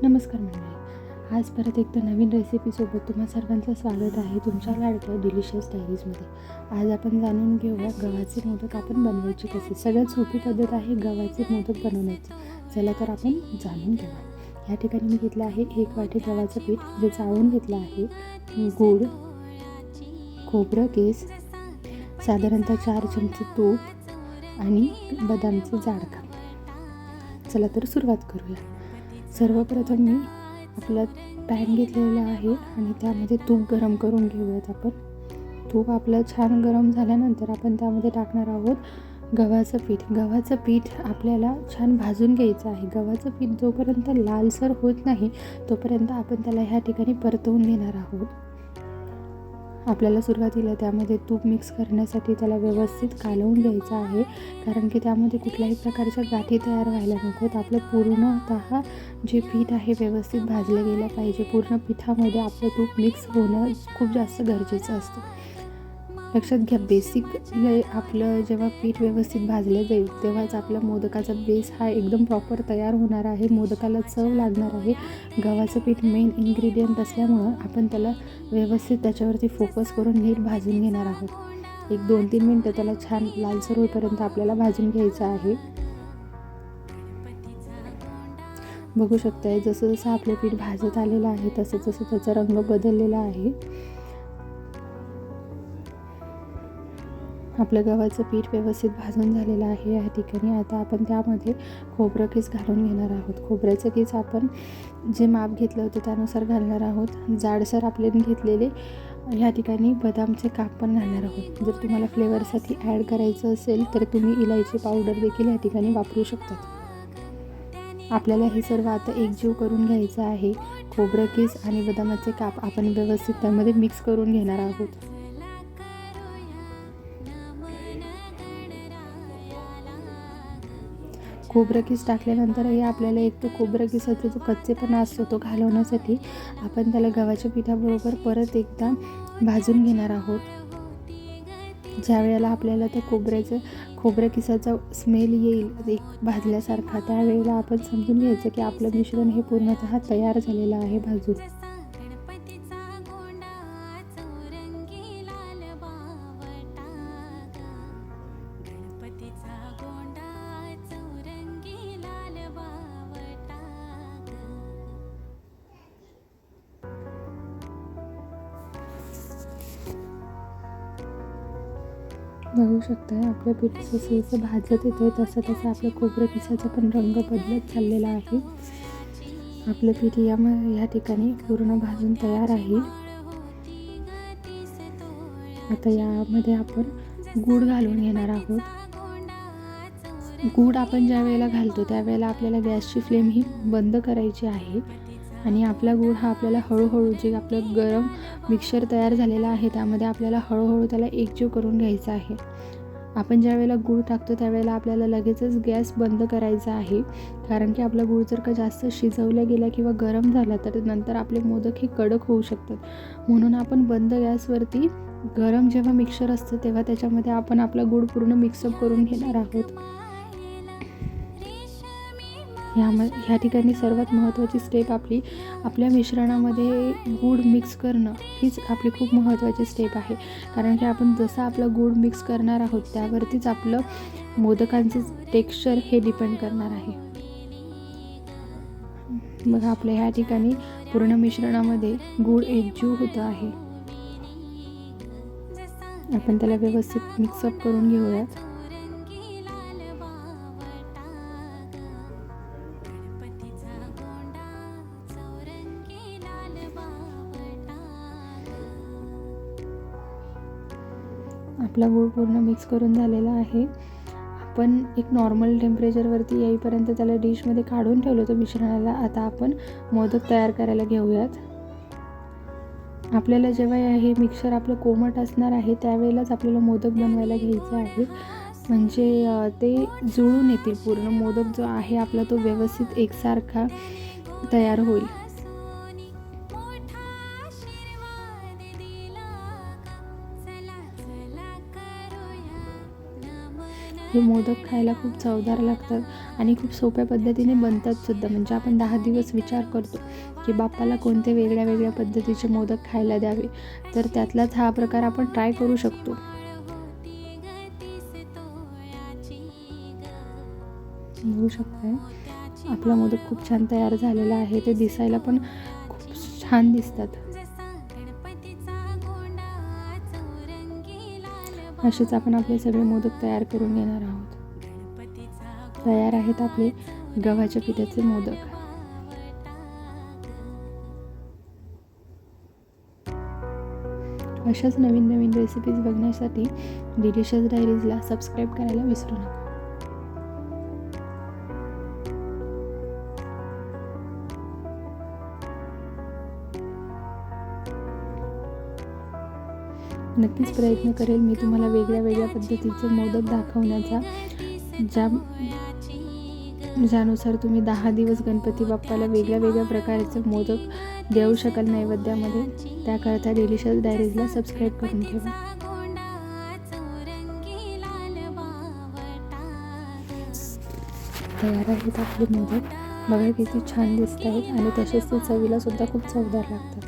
नमस्कार मंडळी, आज परत एकदा नवीन रेसिपीसोबत तुम्हा सर्वांचं स्वागत आहे तुमच्या लाडक्या डिलिशियस डायरीजमध्ये. आज आपण जाणून घेऊया गव्हाचे मोदक आपण बनवायचे कसे. सगळ्यात सोपी पद्धत आहे गव्हाचे मोदक बनवण्याची. चला तर आपण जाणून घेऊया. या ठिकाणी मी घेतलं आहे 1 वाटी गव्हाचं पीठ, जे चाळून घेतलं आहे. गूळ, खोबरं किस, साधारणतः 4 चमचे तूप आणि बदामचे जाड काप. चला तर सुरुवात करूया. सर्वप्रथम मी आपला पॅन घेतलेला आहे आणि त्यामध्ये तूप गरम करून घेऊयात आपण. तूप आपलं छान गरम झाल्यानंतर आपण त्यामध्ये टाकणार आहोत गव्हाचं पीठ. गव्हाचं पीठ आपल्याला छान भाजून घ्यायचं आहे. गव्हाचं पीठ जोपर्यंत लालसर होत नाही तोपर्यंत आपण त्याला ह्या ठिकाणी परतवून घेणार आहोत. आपल्याला सुरुवातीला त्यामध्ये तूप मिक्स करण्यासाठी त्याला व्यवस्थित कालवून घ्यायचं आहे, कारण की त्यामध्ये कुठल्याही प्रकारच्या गाठी तयार व्हायला नकोत. आपलं पूर्णतः जे पीठ आहे व्यवस्थित भाजलं गेलं पाहिजे. पूर्ण पिठामध्ये आपलं तूप मिक्स होणं खूप जास्त गरजेचं असतं. लक्षात घ्या, बेसिक आपलं जेव्हा पीठ व्यवस्थित भाजलं जाईल तेव्हाच आपल्या मोदकाचा बेस हा एकदम प्रॉपर तयार होणार आहे. मोदकाला चव लागणार आहे. गव्हाचं पीठ मेन इन्ग्रेडियंट असल्यामुळं आपण त्याला व्यवस्थित त्याच्यावरती फोकस करून नीट भाजून घेणार आहोत. 1-2-3 मिनटं त्याला छान लालसर होईपर्यंत आपल्याला भाजून घ्यायचं आहे. बघू शकताय, जसं जसं आपलं पीठ भाजत आलेलं आहे तसं तसं त्याचा रंग बदललेला आहे. आपलं गव्हाचं पीठ व्यवस्थित भाजून झालेलं आहे. या ठिकाणी आता आपण त्यामध्ये खोबरं किस घालून घेणार आहोत. खोबऱ्याचं किस आपण जे माप घेतलं होतं त्यानुसार घालणार आहोत. जाडसर आपले घेतलेले ह्या ठिकाणी बदामचे काप पण घालणार आहोत. जर तुम्हाला फ्लेवरसाठी ॲड करायचं असेल तर तुम्ही इलायची पावडर देखील या ठिकाणी वापरू शकतात. आपल्याला हे सर्व आता एकजीव करून घ्यायचं आहे. खोबरं किस आणि बदामाचे काप आपण व्यवस्थित त्यामध्ये मिक्स करून घेणार आहोत. खोबरं किस टाकल्यानंतरही आपल्याला एक तो खोबरं किसाचा जो कच्चेपणा असतो तो घालवण्यासाठी आपण त्याला गव्हाच्या पिठाबरोबर परत एकदा भाजून घेणार आहोत. ज्या वेळेला आपल्याला त्या खोबरं किसाचा स्मेल येईल एक भाजल्यासारखा, त्यावेळेला आपण समजून घ्यायचं की आपलं मिश्रण हे पूर्णतः तयार झालेलं आहे भाजून. बघू शकताय, आपलं पीठ जसं भाजत येतं तसं तसं आपलं खोबरं किसाचा पण रंग बदलत चाललेला आहे. आपलं पीठ या ठिकाणी पूर्ण भाजून तयार आहे. आता यामध्ये आपण गूळ घालून घेणार आहोत. गूळ आपण ज्या वेळेला घालतो त्यावेळेला आपल्याला गॅसची फ्लेम ही बंद करायची आहे आणि आपला गूळ हा आपल्याला हळूहळू जे आपलं गरम मिक्सचर तयार झालेलं आहे त्यामध्ये आपल्याला हळूहळू त्याला एकजीव करून घ्यायचा आहे. आपण ज्या वेळेला गूळ टाकतो त्यावेळेला आपल्याला लगेचच गॅस बंद करायचा आहे, कारण की आपला गूळ जर का जास्त शिजवला गेला किंवा गरम झाला तर नंतर आपले मोदक हे कडक होऊ शकतात. म्हणून आपण बंद गॅसवरती गरम जेव्हा मिक्सचर असतं तेव्हा त्याच्यामध्ये आपण आपला गूळ पूर्ण मिक्सअप करून घेणार आहोत. ह्या ठिकाणी सर्वात महत्त्वाची स्टेप आपल्या मिश्रणामध्ये गूळ मिक्स करणं हीच आपली खूप महत्त्वाची स्टेप आहे, कारण की आपण जसं आपलं गूळ मिक्स करणार आहोत त्यावरतीच आपलं मोदकांचं टेक्स्चर हे डिपेंड करणार आहे. बघा, आपल्या ह्या ठिकाणी पूर्ण मिश्रणामध्ये गूळ एकजीव होतं आहे. आपण त्याला व्यवस्थित मिक्सअप करून घेऊयात. आपला गूळ पूर्ण मिक्स करून झालेला आहे. आपण एक नॉर्मल टेम्परेचरवरती येईपर्यंत त्याला डिशमध्ये काढून ठेवलं होतं मिश्रणाला. आता आपण मोदक तयार करायला घेऊयात. आपल्याला जेव्हा हे मिक्सचर आपलं कोमट असणार आहे त्यावेळेलाच आपल्याला मोदक बनवायला घ्यायचे आहे, म्हणजे ते जुळून येतील. पूर्ण मोदक जो आहे आपला तो व्यवस्थित एकसारखा तयार होईल. हे मोदक खायला खूप चवदार लागतात आणि खूप सोप्या पद्धतीने बनतात सुद्धा. म्हणजे आपण 10 दिवस विचार करतो की बाप्पाला कोणते वेगळ्या वेगळ्या पद्धतीचे मोदक खायला द्यावे, तर त्यातलाच हा प्रकार आपण ट्राय करू शकतो. बघू शकताय आपला मोदक खूप छान तयार झालेला आहे. ते दिसायला पण खूप छान दिसतात. असेच आपण आपले सगळे मोदक तयार करून घेणार आहोत. तयार आहेत आपले गव्हाच्या पिठाचे मोदक. अशाच नवीन नवीन रेसिपीज बघण्यासाठी डिलिशियस डायरीजला सबस्क्राईब करायला विसरू नका. नक्कीच प्रयत्न करेल मी तुम्हाला वेगळ्या वेगळ्या पद्धतीचे मोदक दाखवण्याचा, ज्यानुसार तुम्ही 10 दिवस गणपती बाप्पाला वेगळ्या वेगळ्या प्रकारचे मोदक देऊ शकाल नैवेद्यामध्ये. त्याकरता डिलिशियस डायरीजला सबस्क्राईब करून ठेवा. तयार आहेत आपले मोदक. बघा किती छान दिसत आहेत आणि तसेच ते चवीला सुद्धा खूप चवदार लागतात.